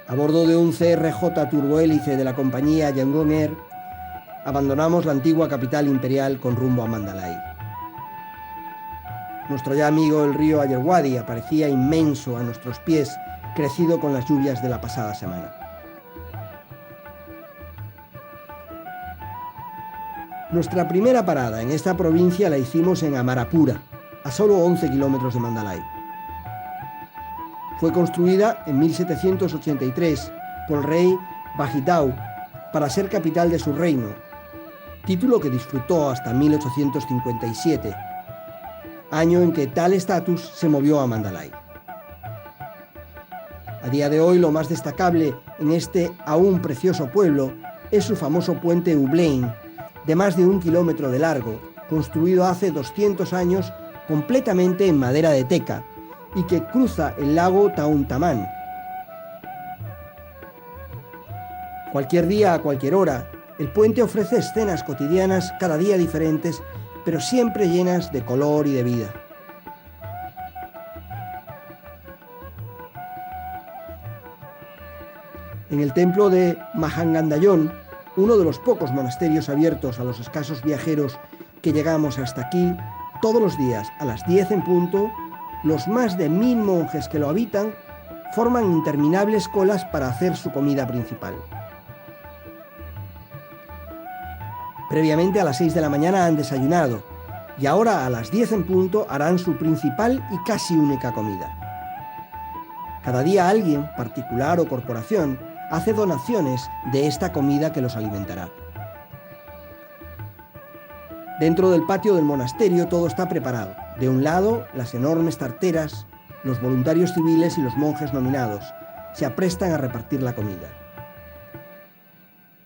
A bordo de un CRJ turbohélice de la compañía Yangon Air, abandonamos la antigua capital imperial con rumbo a Mandalay. Nuestro ya amigo el río Ayeyarwady aparecía inmenso a nuestros pies, crecido con las lluvias de la pasada semana. Nuestra primera parada en esta provincia la hicimos en Amarapura, a solo 11 kilómetros de Mandalay. Fue construida en 1783 por el rey Bajidao para ser capital de su reino, título que disfrutó hasta 1857, año en que tal estatus se movió a Mandalay. A día de hoy, lo más destacable en este aún precioso pueblo es su famoso puente Ublain, de más de 1 kilómetro de largo, construido hace 200 años completamente en madera de teca y que cruza el lago Tauntamán. Cualquier día, a cualquier hora, el puente ofrece escenas cotidianas cada día diferentes, pero siempre llenas de color y de vida. En el templo de Mahangandayon, uno de los pocos monasterios abiertos a los escasos viajeros que llegamos hasta aquí, todos los días a las 10 en punto, los más de 1000 monjes que lo habitan forman interminables colas para hacer su comida principal. Previamente a las 6 de la mañana han desayunado y ahora a las 10 en punto harán su principal y casi única comida. Cada día alguien, particular o corporación, hace donaciones de esta comida que los alimentará. Dentro del patio del monasterio todo está preparado. De un lado, las enormes tarteras, los voluntarios civiles y los monjes nominados se aprestan a repartir la comida.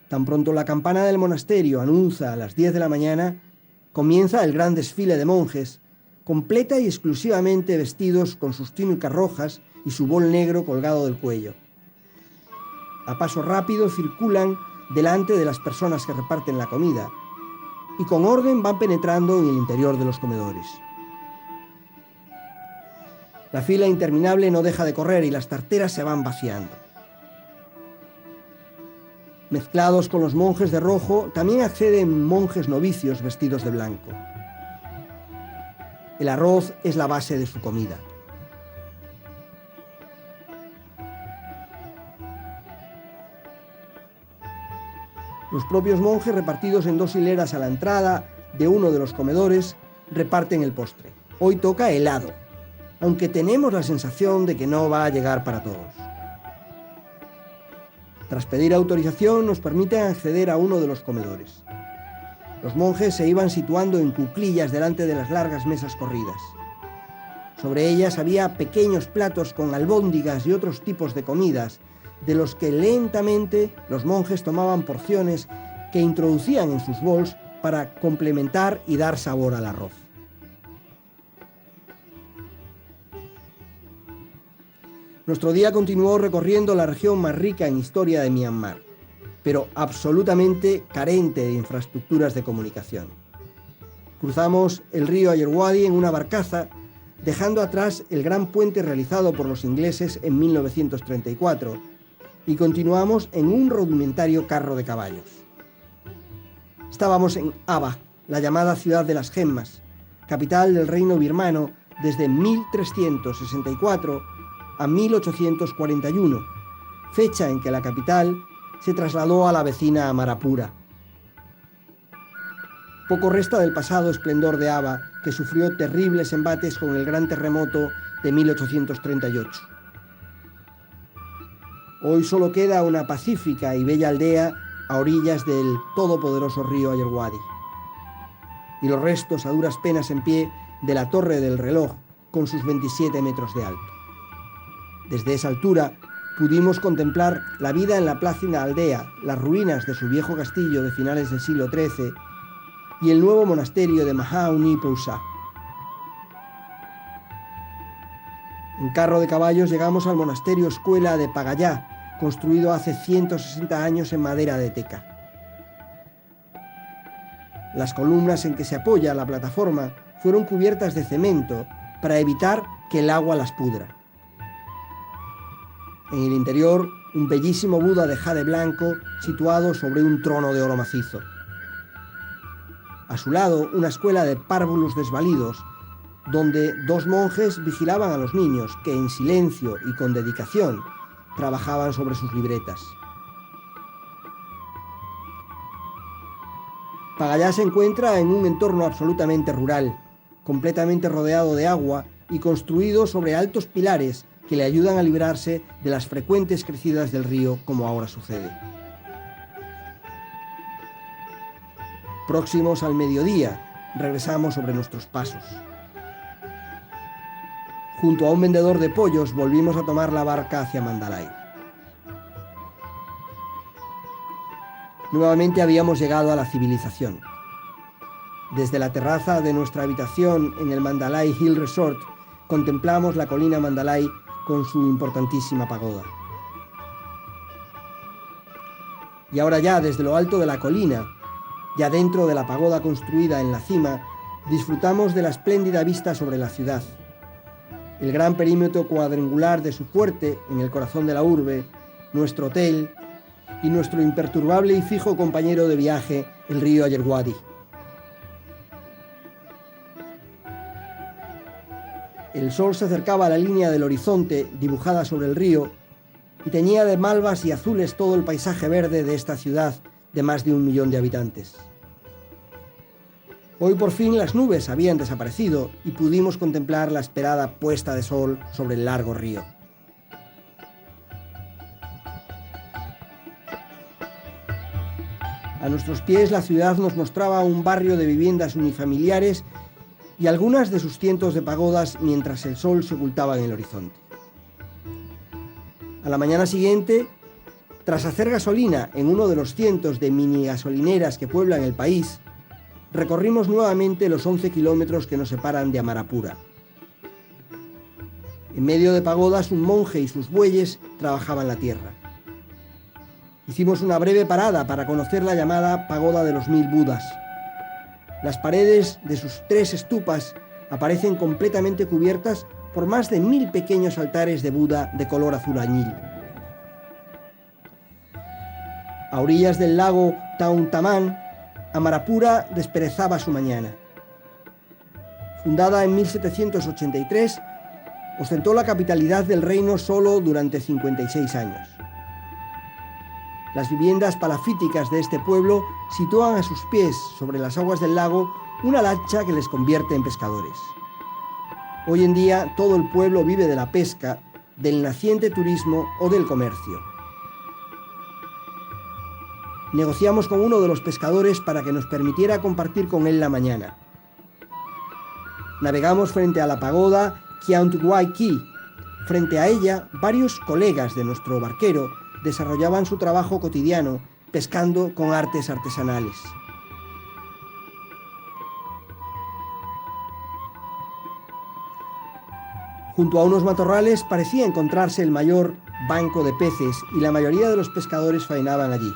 Tan pronto la campana del monasterio anuncia a las 10 de la mañana, comienza el gran desfile de monjes, completa y exclusivamente vestidos con sus túnicas rojas y su bol negro colgado del cuello. A paso rápido circulan delante de las personas que reparten la comida y con orden van penetrando en el interior de los comedores. La fila interminable no deja de correr y las tarteras se van vaciando. Mezclados con los monjes de rojo, también acceden monjes novicios vestidos de blanco. El arroz es la base de su comida. Los propios monjes, repartidos en 2 hileras a la entrada de uno de los comedores, reparten el postre. Hoy toca helado, aunque tenemos la sensación de que no va a llegar para todos. Tras pedir autorización, nos permiten acceder a uno de los comedores. Los monjes se iban situando en cuclillas delante de las largas mesas corridas. Sobre ellas había pequeños platos con albóndigas y otros tipos de comidas, de los que lentamente los monjes tomaban porciones que introducían en sus bols para complementar y dar sabor al arroz. Nuestro día continuó recorriendo la región más rica en historia de Myanmar, pero absolutamente carente de infraestructuras de comunicación. Cruzamos el río Ayeyarwady en una barcaza, dejando atrás el gran puente realizado por los ingleses en 1934, y continuamos en un rudimentario carro de caballos. Estábamos en Aba, la llamada ciudad de las gemmas, capital del reino birmano desde 1364 a 1841, fecha en que la capital se trasladó a la vecina Amarapura. Poco resta del pasado esplendor de Aba, que sufrió terribles embates con el gran terremoto de 1838. Hoy solo queda una pacífica y bella aldea a orillas del todopoderoso río Ayeyarwady, y los restos a duras penas en pie de la torre del reloj con sus 27 metros de alto. Desde esa altura pudimos contemplar la vida en la plácida aldea, las ruinas de su viejo castillo de finales del siglo XIII y el nuevo monasterio de Mahauni Pousa. En carro de caballos llegamos al monasterio escuela de Pagayá, construido hace 160 años en madera de teca. Las columnas en que se apoya la plataforma fueron cubiertas de cemento para evitar que el agua las pudra. En el interior un bellísimo Buda de jade blanco situado sobre un trono de oro macizo. A su lado, una escuela de párvulos desvalidos, donde dos monjes vigilaban a los niños que en silencio y con dedicación trabajaban sobre sus libretas. Pagayá se encuentra en un entorno absolutamente rural, completamente rodeado de agua y construido sobre altos pilares que le ayudan a librarse de las frecuentes crecidas del río, como ahora sucede. Próximos al mediodía, regresamos sobre nuestros pasos. Junto a un vendedor de pollos volvimos a tomar la barca hacia Mandalay. Nuevamente habíamos llegado a la civilización. Desde la terraza de nuestra habitación en el Mandalay Hill Resort contemplamos la colina Mandalay con su importantísima pagoda. Y ahora ya desde lo alto de la colina, ya dentro de la pagoda construida en la cima, disfrutamos de la espléndida vista sobre la ciudad. El gran perímetro cuadrangular de su fuerte en el corazón de la urbe, nuestro hotel y nuestro imperturbable y fijo compañero de viaje, el río Ayeyarwady. El sol se acercaba a la línea del horizonte dibujada sobre el río y teñía de malvas y azules todo el paisaje verde de esta ciudad de más de 1 millón de habitantes. Hoy por fin las nubes habían desaparecido y pudimos contemplar la esperada puesta de sol sobre el largo río. A nuestros pies la ciudad nos mostraba un barrio de viviendas unifamiliares y algunas de sus cientos de pagodas mientras el sol se ocultaba en el horizonte. A la mañana siguiente, tras hacer gasolina en uno de los cientos de mini gasolineras que pueblan el país, recorrimos nuevamente los 11 kilómetros que nos separan de Amarapura. En medio de pagodas, un monje y sus bueyes trabajaban la tierra. Hicimos una breve parada para conocer la llamada Pagoda de los 1000 Budas. Las paredes de sus 3 estupas aparecen completamente cubiertas por más de 1000 pequeños altares de Buda de color azul añil. A orillas del lago Tauntamán, Amarapura desperezaba su mañana. Fundada en 1783, ostentó la capitalidad del reino solo durante 56 años. Las viviendas palafíticas de este pueblo sitúan a sus pies, sobre las aguas del lago, una lancha que les convierte en pescadores. Hoy en día todo el pueblo vive de la pesca, del naciente turismo o del comercio. Negociamos con uno de los pescadores para que nos permitiera compartir con él la mañana. Navegamos frente a la pagoda Kiauntwai-Ki. Frente a ella, varios colegas de nuestro barquero desarrollaban su trabajo cotidiano pescando con artes artesanales. Junto a unos matorrales parecía encontrarse el mayor banco de peces y la mayoría de los pescadores faenaban allí.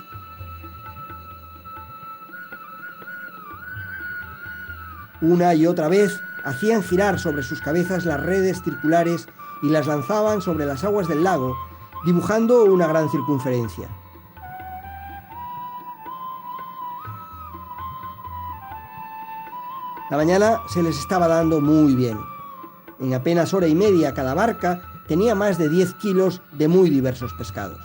Una y otra vez hacían girar sobre sus cabezas las redes circulares y las lanzaban sobre las aguas del lago, dibujando una gran circunferencia. La mañana se les estaba dando muy bien. En apenas hora y media cada barca tenía más de 10 kilos de muy diversos pescados.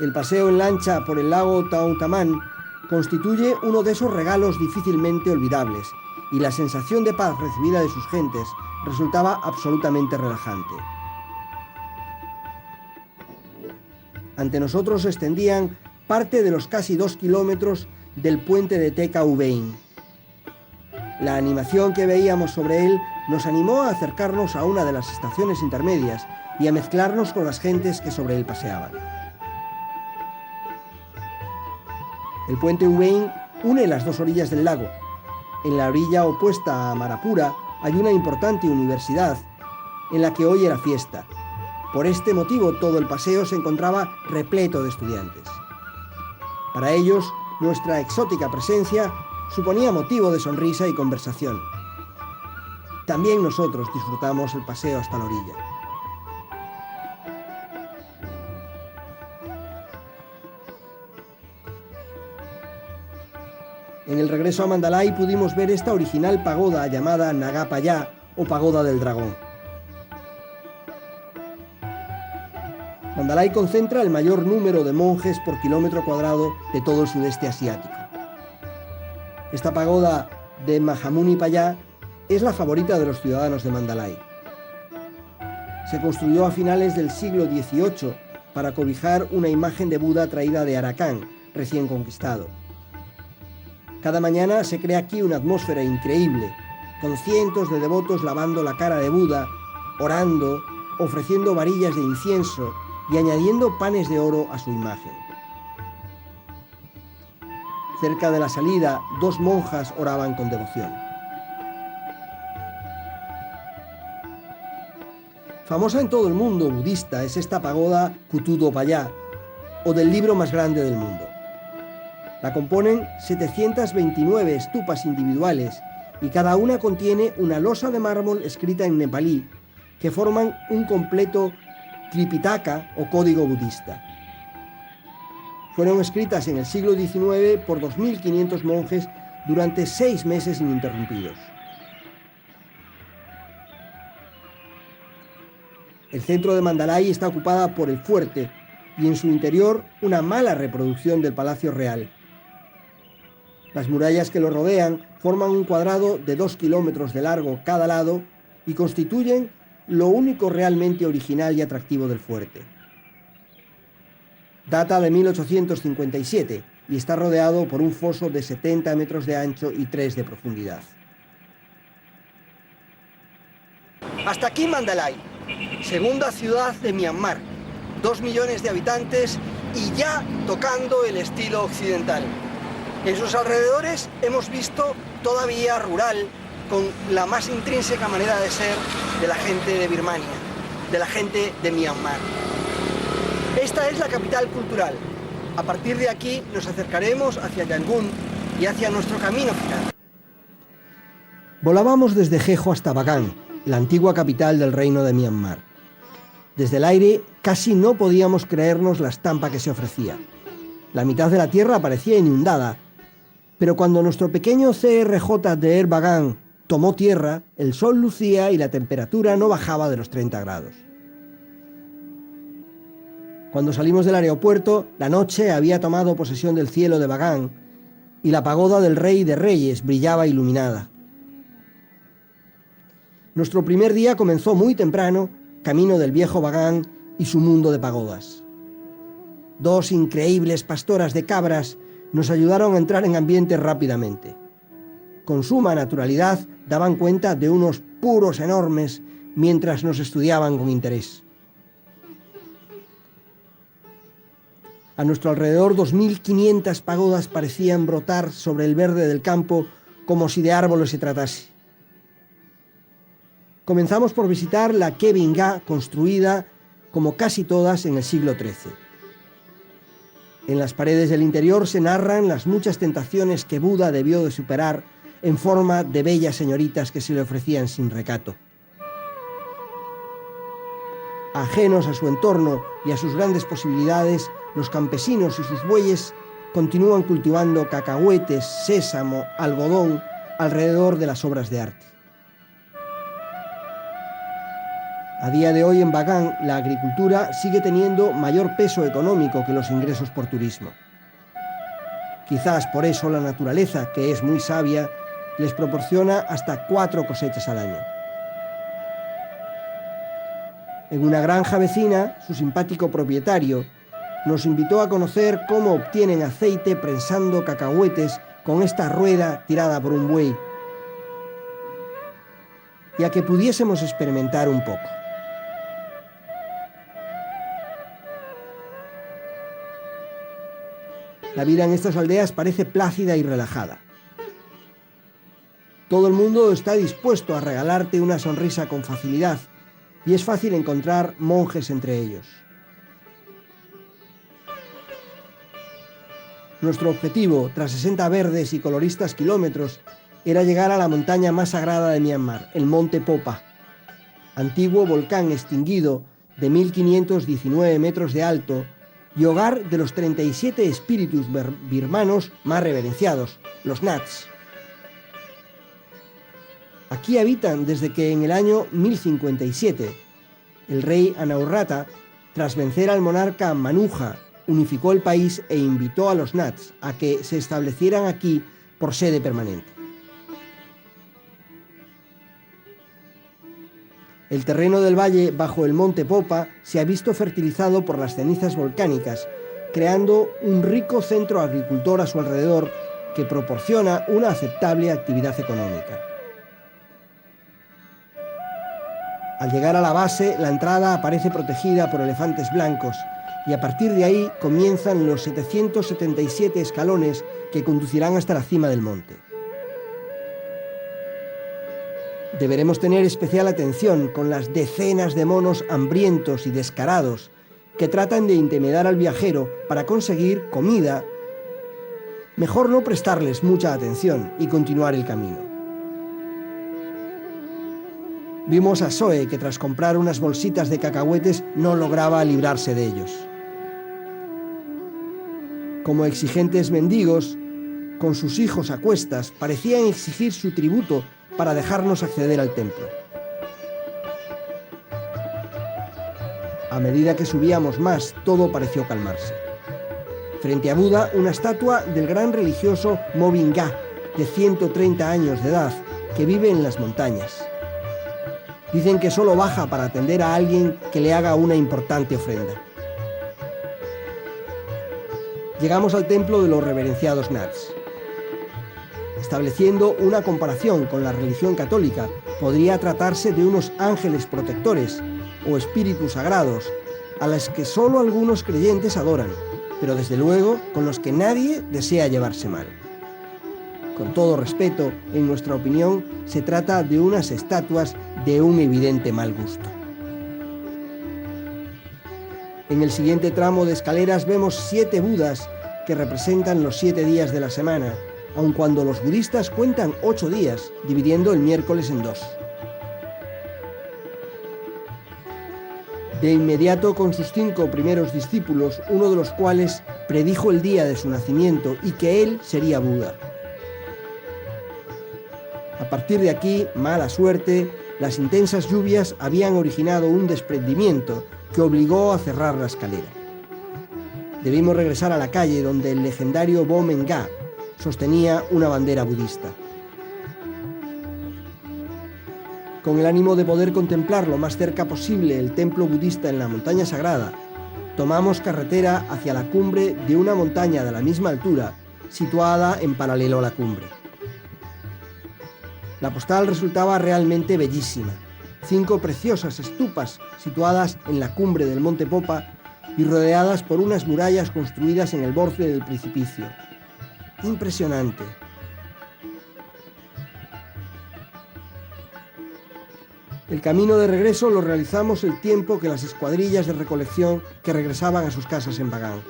El paseo en lancha por el lago Tauntamán constituye uno de esos regalos difícilmente olvidables, y la sensación de paz recibida de sus gentes resultaba absolutamente relajante. Ante nosotros se extendían parte de los casi 2 kilómetros del puente de Teka Ubein. La animación que veíamos sobre él nos animó a acercarnos a una de las estaciones intermedias y a mezclarnos con las gentes que sobre él paseaban. El puente Ubein une las dos orillas del lago. En la orilla opuesta a Amarapura hay una importante universidad, en la que hoy era fiesta. Por este motivo todo el paseo se encontraba repleto de estudiantes. Para ellos, nuestra exótica presencia suponía motivo de sonrisa y conversación. También nosotros disfrutamos el paseo hasta la orilla. En el regreso a Mandalay pudimos ver esta original pagoda llamada Nagapaya o Pagoda del Dragón. Mandalay concentra el mayor número de monjes por kilómetro cuadrado de todo el sudeste asiático. Esta pagoda de Mahamunipaya es la favorita de los ciudadanos de Mandalay. Se construyó a finales del siglo XVIII para cobijar una imagen de Buda traída de Arakan, recién conquistado. Cada mañana se crea aquí una atmósfera increíble, con cientos de devotos lavando la cara de Buda, orando, ofreciendo varillas de incienso y añadiendo panes de oro a su imagen. Cerca de la salida, 2 monjas oraban con devoción. Famosa en todo el mundo budista es esta pagoda Kutudopaya, o del libro más grande del mundo. La componen 729 estupas individuales y cada una contiene una losa de mármol escrita en nepalí que forman un completo Tripitaka o código budista. Fueron escritas en el siglo XIX por 2.500 monjes durante 6 meses ininterrumpidos. El centro de Mandalay está ocupada por el fuerte y en su interior una mala reproducción del Palacio Real. Las murallas que lo rodean forman un cuadrado de 2 kilómetros de largo cada lado y constituyen lo único realmente original y atractivo del fuerte. Data de 1857 y está rodeado por un foso de 70 metros de ancho y 3 de profundidad. Hasta aquí Mandalay, segunda ciudad de Myanmar, 2 millones de habitantes y ya tocando el estilo occidental. En sus alrededores hemos visto todavía rural, con la más intrínseca manera de ser de la gente de Birmania, de la gente de Myanmar. Esta es la capital cultural. A partir de aquí nos acercaremos hacia Yangon y hacia nuestro camino final. Volábamos desde Jejo hasta Bagan, la antigua capital del reino de Myanmar. Desde el aire casi no podíamos creernos la estampa que se ofrecía. La mitad de la tierra parecía inundada, pero cuando nuestro pequeño CRJ de Air Bagan tomó tierra, el sol lucía y la temperatura no bajaba de los 30 grados. Cuando salimos del aeropuerto, la noche había tomado posesión del cielo de Bagan y la pagoda del Rey de Reyes brillaba iluminada. Nuestro primer día comenzó muy temprano, camino del viejo Bagan y su mundo de pagodas. 2 increíbles pastoras de cabras nos ayudaron a entrar en ambiente rápidamente. Con suma naturalidad daban cuenta de unos puros enormes mientras nos estudiaban con interés. A nuestro alrededor 2.500 pagodas parecían brotar sobre el verde del campo como si de árboles se tratase. Comenzamos por visitar la Kevinga, construida, como casi todas, en el siglo XIII. En las paredes del interior se narran las muchas tentaciones que Buda debió de superar en forma de bellas señoritas que se le ofrecían sin recato. Ajenos a su entorno y a sus grandes posibilidades, los campesinos y sus bueyes continúan cultivando cacahuetes, sésamo, algodón alrededor de las obras de arte. A día de hoy en Bagan, la agricultura sigue teniendo mayor peso económico que los ingresos por turismo. Quizás por eso la naturaleza, que es muy sabia, les proporciona hasta 4 cosechas al año. En una granja vecina, su simpático propietario nos invitó a conocer cómo obtienen aceite prensando cacahuetes con esta rueda tirada por un buey, y a que pudiésemos experimentar un poco. La vida en estas aldeas parece plácida y relajada. Todo el mundo está dispuesto a regalarte una sonrisa con facilidad y es fácil encontrar monjes entre ellos. Nuestro objetivo, tras 60 verdes y coloristas kilómetros, era llegar a la montaña más sagrada de Myanmar, el Monte Popa, antiguo volcán extinguido de 1.519 metros de alto, y hogar de los 37 espíritus birmanos más reverenciados, los Nats. Aquí habitan desde que en el año 1057 el rey Anaurrata, tras vencer al monarca Manuja, unificó el país e invitó a los Nats a que se establecieran aquí por sede permanente. El terreno del valle bajo el monte Popa se ha visto fertilizado por las cenizas volcánicas, creando un rico centro agricultor a su alrededor que proporciona una aceptable actividad económica. Al llegar a la base, la entrada aparece protegida por elefantes blancos y a partir de ahí comienzan los 777 escalones que conducirán hasta la cima del monte. Deberemos tener especial atención con las decenas de monos hambrientos y descarados que tratan de intimidar al viajero para conseguir comida. Mejor no prestarles mucha atención y continuar el camino. Vimos a Zoe que tras comprar unas bolsitas de cacahuetes no lograba librarse de ellos. Como exigentes mendigos, con sus hijos a cuestas, parecían exigir su tributo para dejarnos acceder al templo. A medida que subíamos más, todo pareció calmarse. Frente a Buda, una estatua del gran religioso Movinga, de 130 años de edad, que vive en las montañas. Dicen que solo baja para atender a alguien que le haga una importante ofrenda. Llegamos al templo de los reverenciados Nats. Estableciendo una comparación con la religión católica, podría tratarse de unos ángeles protectores o espíritus sagrados, a los que solo algunos creyentes adoran, pero desde luego con los que nadie desea llevarse mal. Con todo respeto, en nuestra opinión, se trata de unas estatuas de un evidente mal gusto. En el siguiente tramo de escaleras vemos 7 Budas que representan los 7 días de la semana, aun cuando los budistas cuentan 8 días, dividiendo el miércoles en 2. De inmediato con sus 5 primeros discípulos, uno de los cuales predijo el día de su nacimiento y que él sería Buda. A partir de aquí, mala suerte, las intensas lluvias habían originado un desprendimiento que obligó a cerrar la escalera. Debimos regresar a la calle donde el legendario Bo-Menga sostenía una bandera budista. Con el ánimo de poder contemplar lo más cerca posible el templo budista en la montaña sagrada, tomamos carretera hacia la cumbre de una montaña de la misma altura, situada en paralelo a la cumbre. La postal resultaba realmente bellísima. 5 preciosas estupas situadas en la cumbre del monte Popa y rodeadas por unas murallas construidas en el borde del precipicio. Impresionante. El camino de regreso lo realizamos el tiempo que las escuadrillas de recolección que regresaban a sus casas en Bagan.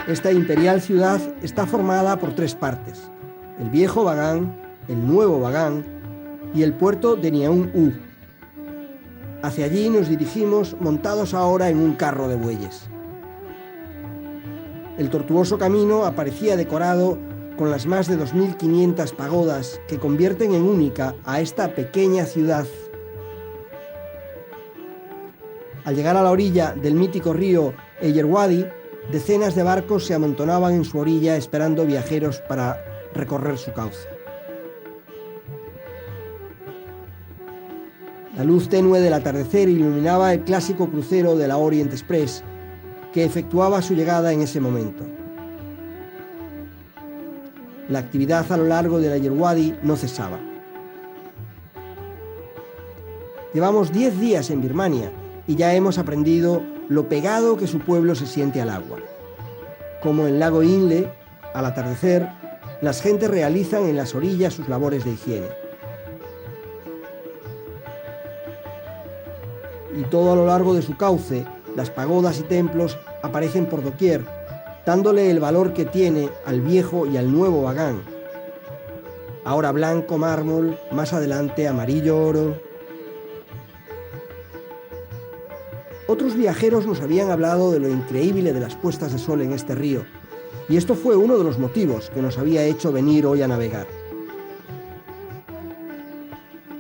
Esta imperial ciudad está formada por 3 partes: el viejo Bagan, el nuevo Bagan y el puerto de Niaoun-U. Hacia allí nos dirigimos montados ahora en un carro de bueyes. El tortuoso camino aparecía decorado con las más de 2.500 pagodas que convierten en única a esta pequeña ciudad. Al llegar a la orilla del mítico río Ayeyarwady, decenas de barcos se amontonaban en su orilla esperando viajeros para recorrer su cauce. La luz tenue del atardecer iluminaba el clásico crucero de la Orient Express, que efectuaba su llegada en ese momento. La actividad a lo largo del Ayeyarwady no cesaba. Llevamos 10 días en Birmania y ya hemos aprendido lo pegado que su pueblo se siente al agua. Como en Lago Inle, al atardecer, las gentes realizan en las orillas sus labores de higiene. Y todo a lo largo de su cauce, las pagodas y templos aparecen por doquier, dándole el valor que tiene al viejo y al nuevo Bagan. Ahora blanco mármol, más adelante amarillo oro. Otros viajeros nos habían hablado de lo increíble de las puestas de sol en este río, y esto fue uno de los motivos que nos había hecho venir hoy a navegar.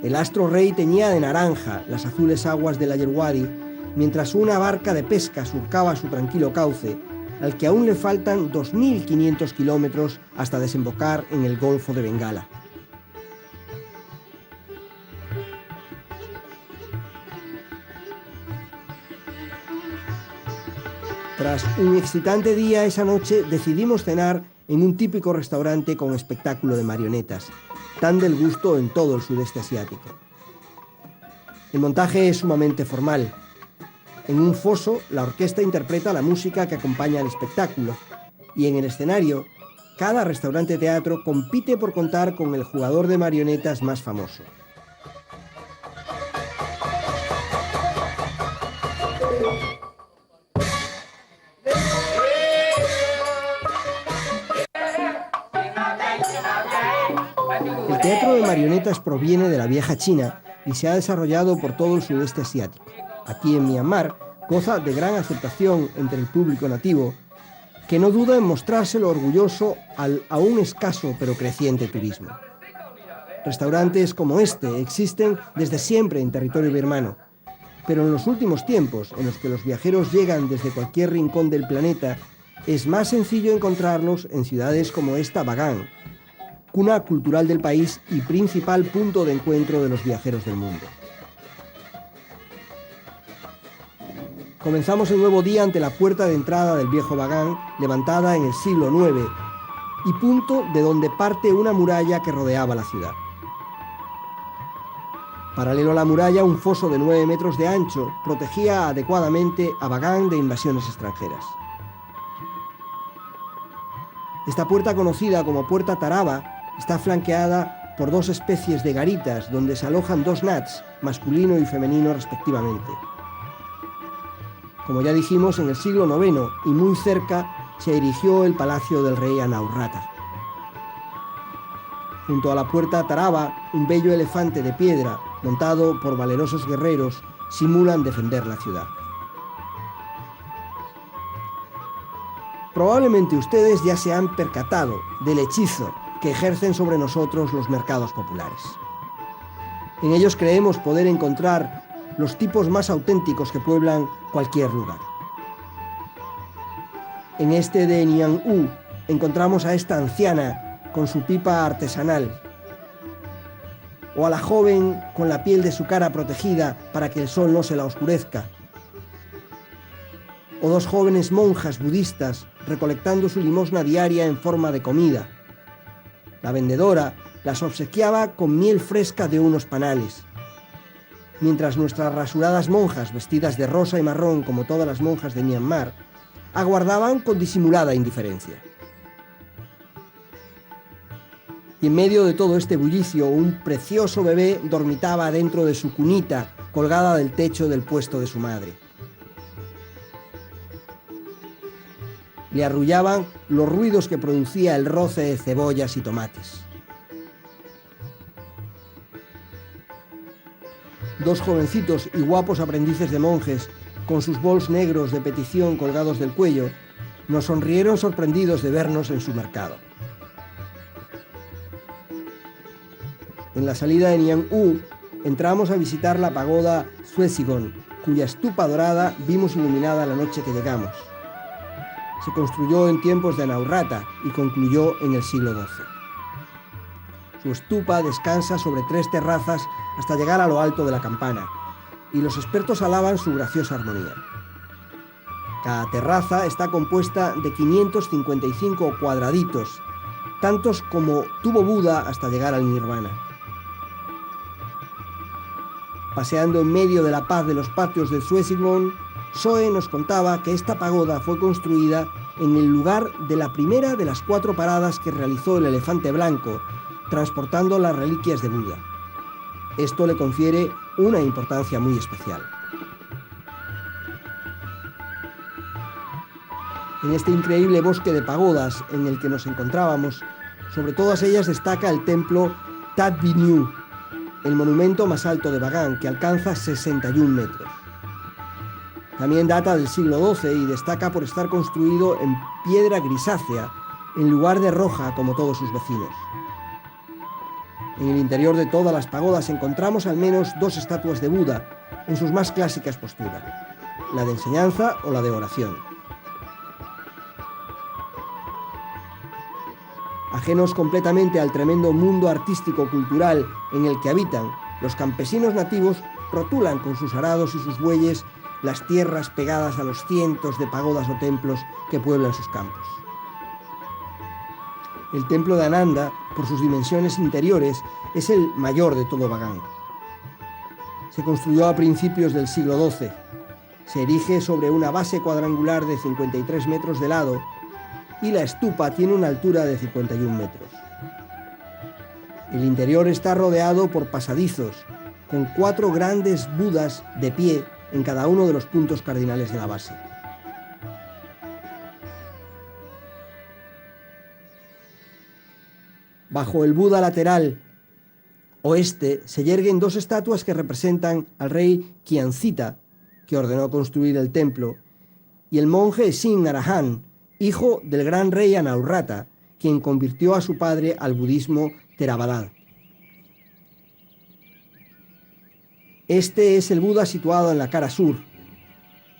El astro rey teñía de naranja las azules aguas del Ayeyarwady, mientras una barca de pesca surcaba su tranquilo cauce, al que aún le faltan 2.500 kilómetros hasta desembocar en el Golfo de Bengala. Tras un excitante día esa noche, decidimos cenar en un típico restaurante con espectáculo de marionetas, tan del gusto en todo el sudeste asiático. El montaje es sumamente formal. En un foso, la orquesta interpreta la música que acompaña al espectáculo, y en el escenario, cada restaurante-teatro compite por contar con el jugador de marionetas más famoso. El teatro de marionetas proviene de la vieja China y se ha desarrollado por todo el sudeste asiático. Aquí en Myanmar goza de gran aceptación entre el público nativo, que no duda en mostrárselo orgulloso al aún escaso pero creciente turismo. Restaurantes como este existen desde siempre en territorio birmano, pero en los últimos tiempos, en los que los viajeros llegan desde cualquier rincón del planeta, es más sencillo encontrarlos en ciudades como esta Bagan, cuna cultural del país y principal punto de encuentro de los viajeros del mundo. Comenzamos el nuevo día ante la puerta de entrada del viejo Bagan, levantada en el siglo IX, y punto de donde parte una muralla que rodeaba la ciudad. Paralelo a la muralla, un foso de 9 metros de ancho protegía adecuadamente a Bagan de invasiones extranjeras. Esta puerta, conocida como Puerta Taraba, está flanqueada por 2 especies de garitas donde se alojan 2 nats, masculino y femenino respectivamente. Como ya dijimos, en el siglo IX y muy cerca se erigió el palacio del rey Anaurrata. Junto a la Puerta Taraba, un bello elefante de piedra, montado por valerosos guerreros, simulan defender la ciudad. Probablemente ustedes ya se han percatado del hechizo que ejercen sobre nosotros los mercados populares. En ellos creemos poder encontrar los tipos más auténticos que pueblan cualquier lugar. En este de Nian U encontramos a esta anciana con su pipa artesanal, o a la joven con la piel de su cara protegida para que el sol no se la oscurezca, o 2 jóvenes monjas budistas recolectando su limosna diaria en forma de comida. La vendedora las obsequiaba con miel fresca de unos panales, mientras nuestras rasuradas monjas, vestidas de rosa y marrón como todas las monjas de Myanmar, aguardaban con disimulada indiferencia. Y en medio de todo este bullicio, un precioso bebé dormitaba dentro de su cunita, colgada del techo del puesto de su madre. Le arrullaban los ruidos que producía el roce de cebollas y tomates. 2 jovencitos y guapos aprendices de monjes, con sus bols negros de petición colgados del cuello, nos sonrieron sorprendidos de vernos en su mercado. En la salida de Nian U, entramos a visitar la pagoda Suesigon, cuya estupa dorada vimos iluminada la noche que llegamos. Se construyó en tiempos de Anaurrata y concluyó en el siglo XII. Su estupa descansa sobre 3 terrazas hasta llegar a lo alto de la campana, y los expertos alaban su graciosa armonía. Cada terraza está compuesta de 555 cuadraditos, tantos como tuvo Buda hasta llegar al Nirvana. Paseando en medio de la paz de los patios de Suesigon, Soe nos contaba que esta pagoda fue construida en el lugar de la primera de las 4 paradas que realizó el elefante blanco, transportando las reliquias de Buda. Esto le confiere una importancia muy especial. En este increíble bosque de pagodas en el que nos encontrábamos, sobre todas ellas destaca el templo Tat Vinyu, el monumento más alto de Bagan, que alcanza 61 metros. También data del siglo XII y destaca por estar construido en piedra grisácea, en lugar de roja como todos sus vecinos. En el interior de todas las pagodas encontramos al menos 2 estatuas de Buda en sus más clásicas posturas, la de enseñanza o la de oración. Ajenos completamente al tremendo mundo artístico-cultural en el que habitan, los campesinos nativos rotulan con sus arados y sus bueyes las tierras pegadas a los cientos de pagodas o templos que pueblan sus campos. El templo de Ananda, por sus dimensiones interiores, es el mayor de todo Bagan. Se construyó a principios del siglo XII. Se erige sobre una base cuadrangular de 53 metros de lado y la estupa tiene una altura de 51 metros. El interior está rodeado por pasadizos, con 4 grandes budas de pie en cada uno de los puntos cardinales de la base. Bajo el Buda lateral oeste se yerguen 2 estatuas que representan al rey Kyansita, que ordenó construir el templo, y el monje Shin-Narahan, hijo del gran rey Anaurrata, quien convirtió a su padre al budismo Theravada. Este es el Buda situado en la cara sur.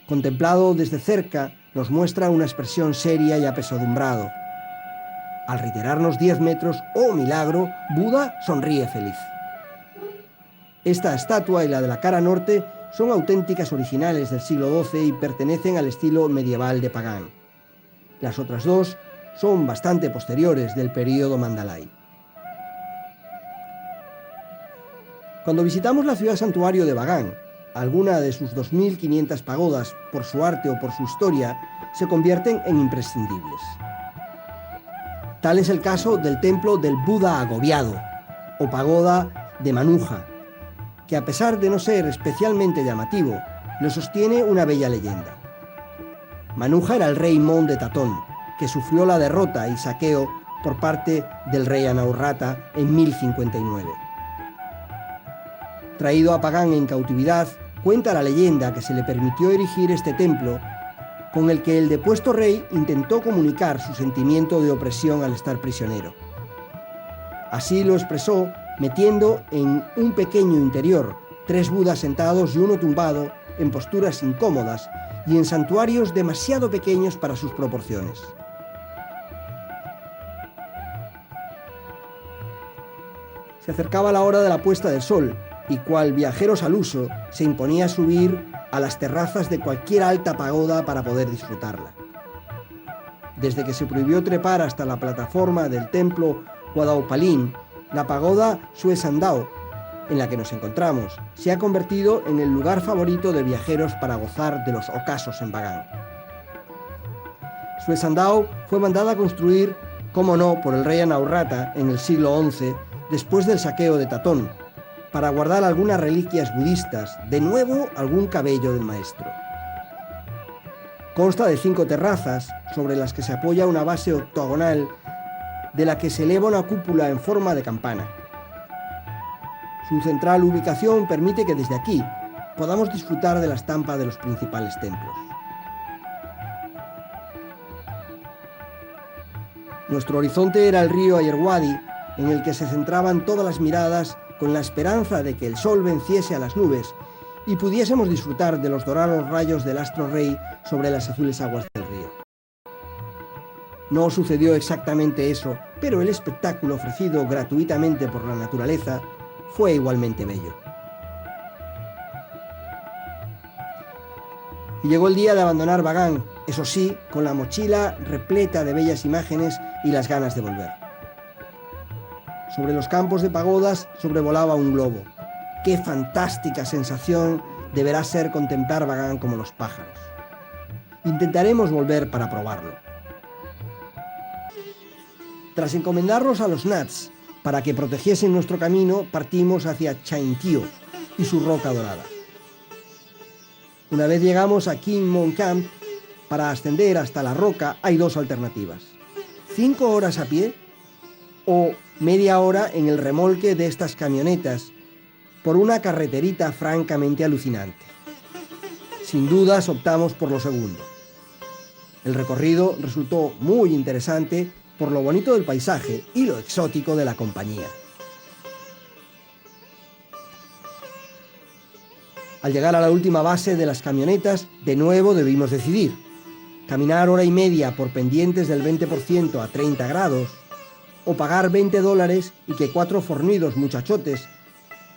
Contemplado desde cerca, nos muestra una expresión seria y apesadumbrado. Al reiterarnos 10 metros, ¡oh milagro!, Buda sonríe feliz. Esta estatua y la de la cara norte son auténticas originales del siglo XII y pertenecen al estilo medieval de Pagán. Las otras 2 son bastante posteriores, del período Mandalay. Cuando visitamos la ciudad santuario de Bagan, alguna de sus 2.500 pagodas, por su arte o por su historia, se convierten en imprescindibles. Tal es el caso del templo del Buda agobiado, o pagoda de Manuja, que a pesar de no ser especialmente llamativo, lo sostiene una bella leyenda. Manuja era el rey Mon de Tatón, que sufrió la derrota y saqueo por parte del rey Anaurrata en 1059. Traído a Pagán en cautividad, cuenta la leyenda que se le permitió erigir este templo, con el que el depuesto rey intentó comunicar su sentimiento de opresión al estar prisionero. Así lo expresó metiendo en un pequeño interior 3 budas sentados y uno tumbado en posturas incómodas y en santuarios demasiado pequeños para sus proporciones. Se acercaba la hora de la puesta del sol y cual viajeros al uso se imponía subir a las terrazas de cualquier alta pagoda para poder disfrutarla. Desde que se prohibió trepar hasta la plataforma del templo Guadaupalín, la pagoda Suesandao, en la que nos encontramos, se ha convertido en el lugar favorito de viajeros para gozar de los ocasos en Bagan. Suesandao fue mandada a construir, como no, por el rey Anaurrata en el siglo XI, después del saqueo de Tatón, para guardar algunas reliquias budistas, de nuevo algún cabello del maestro. Consta de 5 terrazas, sobre las que se apoya una base octogonal, de la que se eleva una cúpula en forma de campana. Su central ubicación permite que desde aquí podamos disfrutar de la estampa de los principales templos. Nuestro horizonte era el río Ayeyarwady, en el que se centraban todas las miradas con la esperanza de que el sol venciese a las nubes y pudiésemos disfrutar de los dorados rayos del astro rey sobre las azules aguas del río. No sucedió exactamente eso, pero el espectáculo ofrecido gratuitamente por la naturaleza fue igualmente bello. Y llegó el día de abandonar Bagan, eso sí, con la mochila repleta de bellas imágenes y las ganas de volver. Sobre los campos de pagodas sobrevolaba un globo. ¡Qué fantástica sensación deberá ser contemplar Bagan como los pájaros! Intentaremos volver para probarlo. Tras encomendarnos a los Nats para que protegiesen nuestro camino, partimos hacia Chaintio y su roca dorada. Una vez llegamos a Kim Mon Camp, para ascender hasta la roca hay 2 alternativas: 5 horas a pie o media hora en el remolque de estas camionetas por una carreterita francamente alucinante. Sin dudas optamos por lo segundo. El recorrido resultó muy interesante por lo bonito del paisaje y lo exótico de la compañía. Al llegar a la última base de las camionetas, de nuevo debimos decidir: caminar hora y media por pendientes del 20% a 30 grados, o pagar $20 y que 4 fornidos muchachotes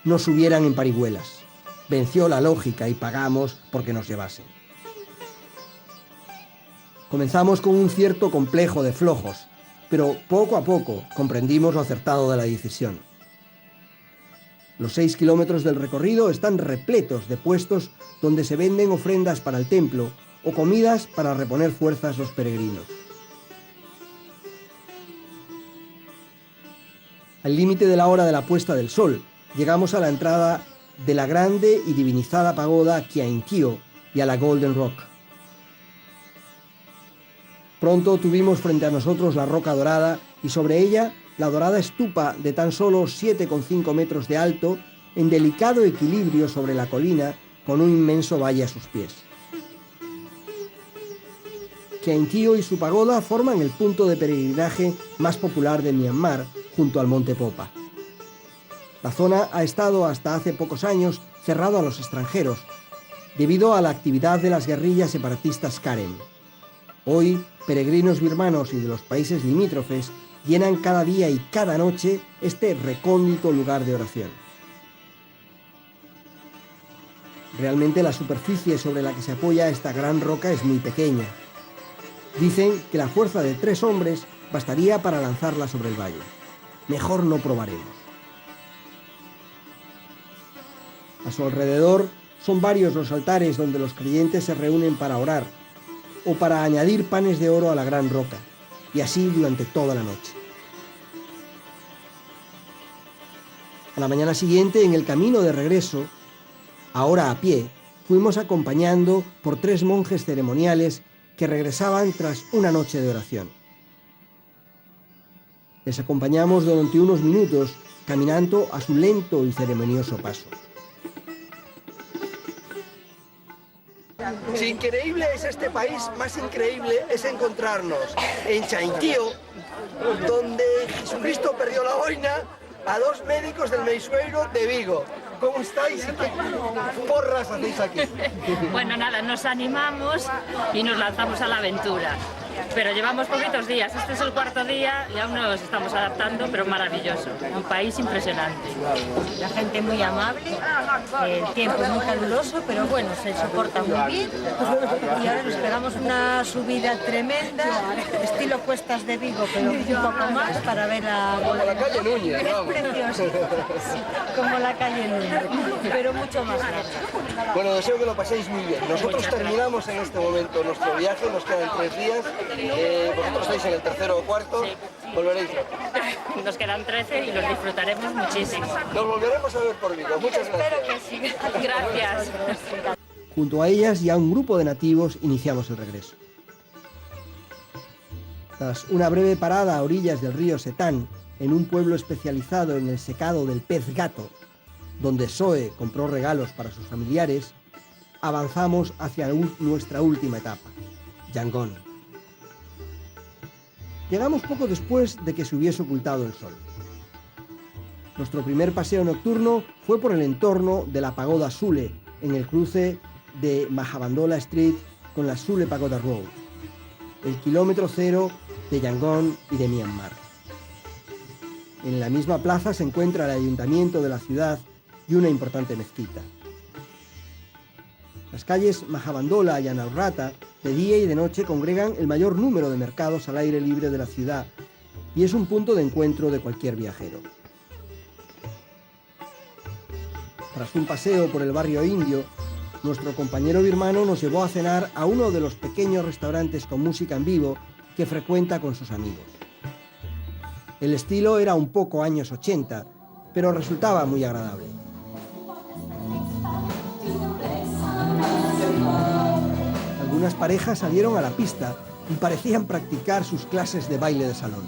nos subieran en parihuelas. Venció la lógica y pagamos porque nos llevasen. Comenzamos con un cierto complejo de flojos, pero poco a poco comprendimos lo acertado de la decisión. Los 6 kilómetros del recorrido están repletos de puestos donde se venden ofrendas para el templo o comidas para reponer fuerzas los peregrinos. Al límite de la hora de la puesta del sol, llegamos a la entrada de la grande y divinizada pagoda Kyaintio y a la Golden Rock. Pronto tuvimos frente a nosotros la Roca Dorada y sobre ella la dorada estupa de tan solo 7,5 metros de alto, en delicado equilibrio sobre la colina, con un inmenso valle a sus pies. Kyaintio y su pagoda forman el punto de peregrinaje más popular de Myanmar, junto al Monte Popa. La zona ha estado hasta hace pocos años cerrado a los extranjeros, debido a la actividad de las guerrillas separatistas Karen. Hoy, peregrinos birmanos y de los países limítrofes llenan cada día y cada noche este recóndito lugar de oración. Realmente la superficie sobre la que se apoya esta gran roca es muy pequeña. Dicen que la fuerza de 3 hombres bastaría para lanzarla sobre el valle. Mejor no probaremos. A su alrededor son varios los altares donde los creyentes se reúnen para orar o para añadir panes de oro a la gran roca, y así durante toda la noche. A la mañana siguiente, en el camino de regreso, ahora a pie, fuimos acompañando por 3 monjes ceremoniales que regresaban tras una noche de oración. Les acompañamos durante unos minutos, caminando a su lento y ceremonioso paso. Si increíble es este país, más increíble es encontrarnos en Kyaintio, donde Jesucristo perdió la boina a 2 médicos del Meixueiro de Vigo. ¿Cómo estáis y qué porras hacéis aquí? Bueno, nada, nos animamos y nos lanzamos a la aventura. Pero llevamos poquitos días, este es el 4.º día y aún nos estamos adaptando, pero maravilloso. Un país impresionante. La gente muy amable, el tiempo es muy caluroso, pero bueno, se soporta muy bien. Y ahora nos pegamos una subida tremenda, estilo Cuestas de Vigo, pero un poco más para ver Como la calle Núñez, Es vamos. precioso, sí, como la calle Núñez, pero mucho más grande. Bueno, deseo que lo paséis muy bien. Nosotros terminamos en este momento nuestro viaje, nos quedan 3 días. Vosotros estáis en el 3.º o 4.º, volveréis. Nos quedan 13 y los disfrutaremos muchísimo. Nos volveremos a ver por Vigo. Muchas gracias. Espero que sí. Gracias. Junto a ellas y a un grupo de nativos iniciamos el regreso. Tras una breve parada a orillas del río Setán, en un pueblo especializado en el secado del pez gato, donde Zoe compró regalos para sus familiares, avanzamos hacia nuestra última etapa, Yangon. Llegamos poco después de que se hubiese ocultado el sol. Nuestro primer paseo nocturno fue por el entorno de la pagoda Sule, en el cruce de Mahabandola Street con la Sule Pagoda Road, el kilómetro 0 de Yangon y de Myanmar. En la misma plaza se encuentra el ayuntamiento de la ciudad y una importante mezquita. Las calles Mahabandola y Anaurrata de día y de noche congregan el mayor número de mercados al aire libre de la ciudad y es un punto de encuentro de cualquier viajero. Tras un paseo por el barrio indio, nuestro compañero birmano nos llevó a cenar a uno de los pequeños restaurantes con música en vivo que frecuenta con sus amigos. El estilo era un poco años 80, pero resultaba muy agradable. Algunas parejas salieron a la pista y parecían practicar sus clases de baile de salón.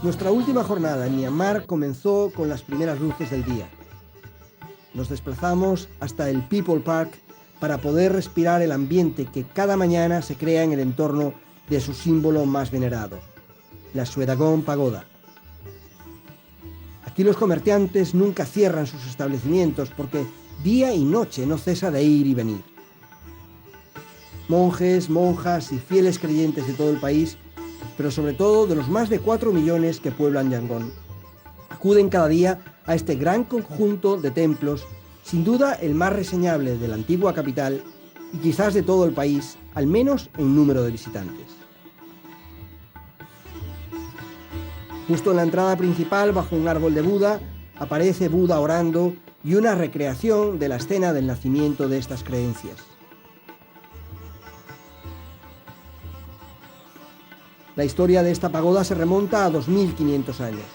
Nuestra última jornada en Myanmar comenzó con las primeras luces del día. nos desplazamos hasta el People Park para poder respirar el ambiente que cada mañana se crea en el entorno de su símbolo más venerado, la Shwedagon Pagoda. Aquí los comerciantes nunca cierran sus establecimientos porque día y noche no cesa de ir y venir. Monjes, monjas y fieles creyentes de todo el país, pero sobre todo de los más de 4 millones que pueblan Yangon, acuden cada día a este gran conjunto de templos, sin duda el más reseñable de la antigua capital y quizás de todo el país, al menos en número de visitantes. Justo en la entrada principal, bajo un árbol de Buda, aparece Buda orando y una recreación de la escena del nacimiento de estas creencias. La historia de esta pagoda se remonta a 2500 años.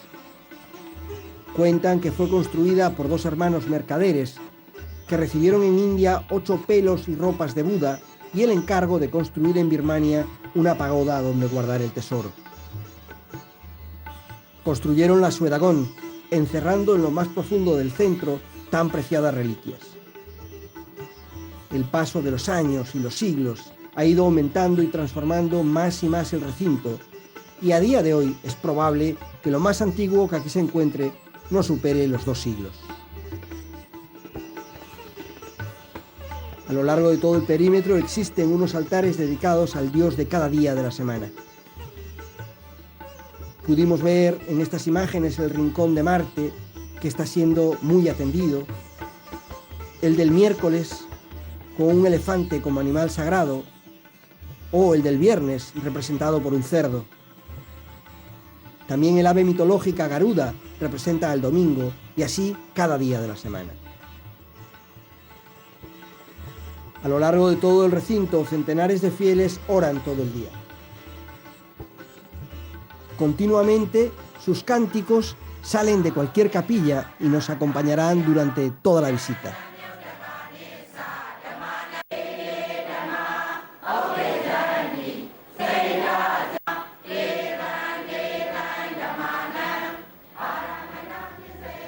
Cuentan que fue construida por 2 hermanos mercaderes que recibieron en India 8 pelos y ropas de Buda y el encargo de construir en Birmania una pagoda donde guardar el tesoro. Construyeron la Shwedagon, encerrando en lo más profundo del centro tan preciadas reliquias. El paso de los años y los siglos ha ido aumentando y transformando más y más el recinto, y a día de hoy es probable que lo más antiguo que aquí se encuentre no supere los 2 siglos. A lo largo de todo el perímetro existen unos altares dedicados al dios de cada día de la semana. Pudimos ver en estas imágenes el rincón de Marte, que está siendo muy atendido, el del miércoles, con un elefante como animal sagrado, o el del viernes, representado por un cerdo. También el ave mitológica Garuda representa al domingo, y así cada día de la semana. A lo largo de todo el recinto, centenares de fieles oran todo el día. Continuamente, sus cánticos salen de cualquier capilla y nos acompañarán durante toda la visita.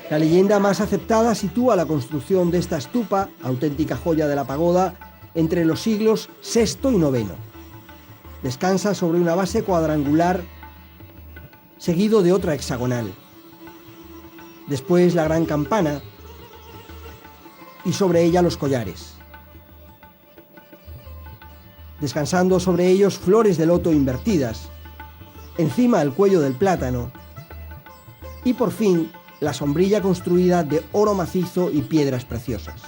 La leyenda más aceptada sitúa la construcción de esta stupa, auténtica joya de la pagoda, entre los siglos VI y IX. Descansa sobre una base cuadrangular seguido de otra hexagonal. Después la gran campana y sobre ella los collares. Descansando sobre ellos flores de loto invertidas, encima el cuello del plátano y por fin la sombrilla construida de oro macizo y piedras preciosas.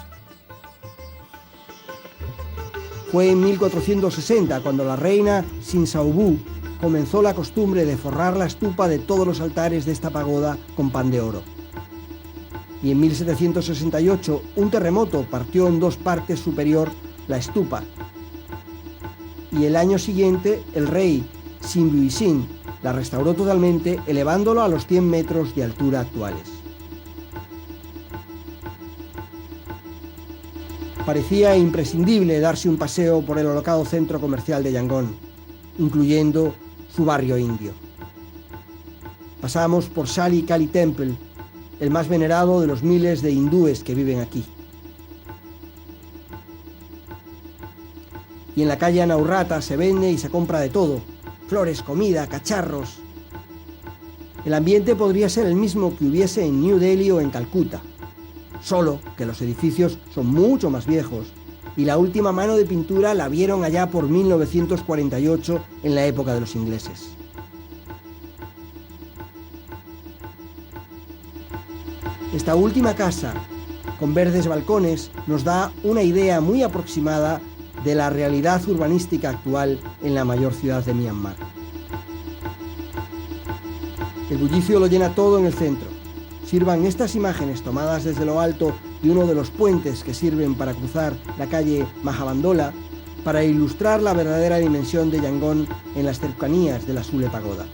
Fue en 1460 cuando la reina Sinsaobu comenzó la costumbre de forrar la stupa de todos los altares de esta pagoda con pan de oro. Y en 1768 un terremoto partió en 2 partes superior la stupa. Y el año siguiente el rey Simbuyusin la restauró totalmente, elevándolo a los 100 metros de altura actuales. Parecía imprescindible darse un paseo por el alocado centro comercial de Yangon, incluyendo su barrio indio. Pasamos por Sali Kali Temple, el más venerado de los miles de hindúes que viven aquí. Y en la calle Anaurrata se vende y se compra de todo: flores, comida, cacharros. El ambiente podría ser el mismo que hubiese en New Delhi o en Calcuta, solo que los edificios son mucho más viejos y la última mano de pintura la vieron allá por 1948, en la época de los ingleses. Esta última casa, con verdes balcones, nos da una idea muy aproximada de la realidad urbanística actual en la mayor ciudad de Myanmar. El bullicio lo llena todo en el centro. Sirvan estas imágenes tomadas desde lo alto de uno de los puentes que sirven para cruzar la calle Mahabandola para ilustrar la verdadera dimensión de Yangon en las cercanías de la Sule Pagoda.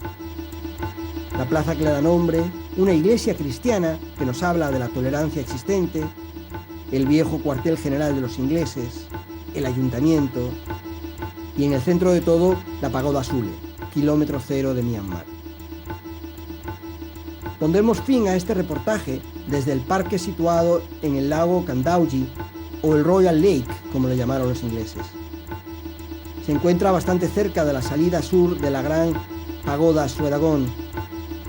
La plaza que le da nombre, una iglesia cristiana que nos habla de la tolerancia existente, el viejo cuartel general de los ingleses, el ayuntamiento y en el centro de todo la pagoda Sule, kilómetro cero de Myanmar. Pondremos fin a este reportaje desde el parque situado en el lago Kandauji, o el Royal Lake, como lo llamaron los ingleses. Se encuentra bastante cerca de la salida sur de la gran pagoda Suedagón,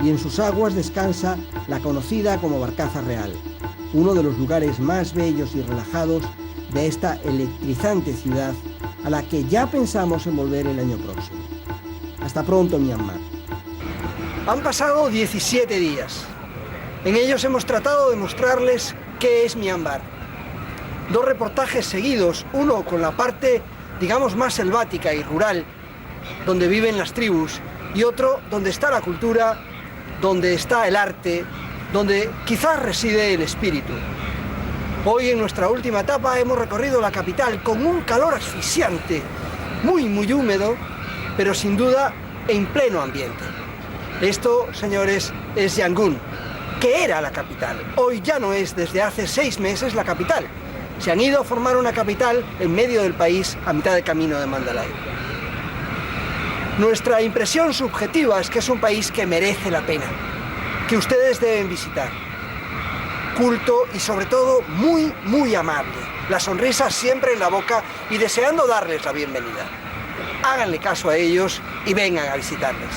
y en sus aguas descansa la conocida como Barcaza Real, uno de los lugares más bellos y relajados de esta electrizante ciudad a la que ya pensamos en volver el año próximo. Hasta pronto, Myanmar. Han pasado 17 días. En ellos hemos tratado de mostrarles qué es Myanmar. 2 reportajes seguidos, uno con la parte, digamos, más selvática y rural, donde viven las tribus, y otro donde está la cultura, donde está el arte, donde quizás reside el espíritu. Hoy, en nuestra última etapa, hemos recorrido la capital con un calor asfixiante, muy húmedo, pero sin duda en pleno ambiente. Esto, señores, es Yangon, que era la capital. Hoy ya no es, desde hace 6 meses, la capital. Se han ido a formar una capital en medio del país, a mitad de camino de Mandalay. Nuestra impresión subjetiva es que es un país que merece la pena, que ustedes deben visitar. Culto y sobre todo muy amable. La sonrisa siempre en la boca y deseando darles la bienvenida. Háganle caso a ellos y vengan a visitarles.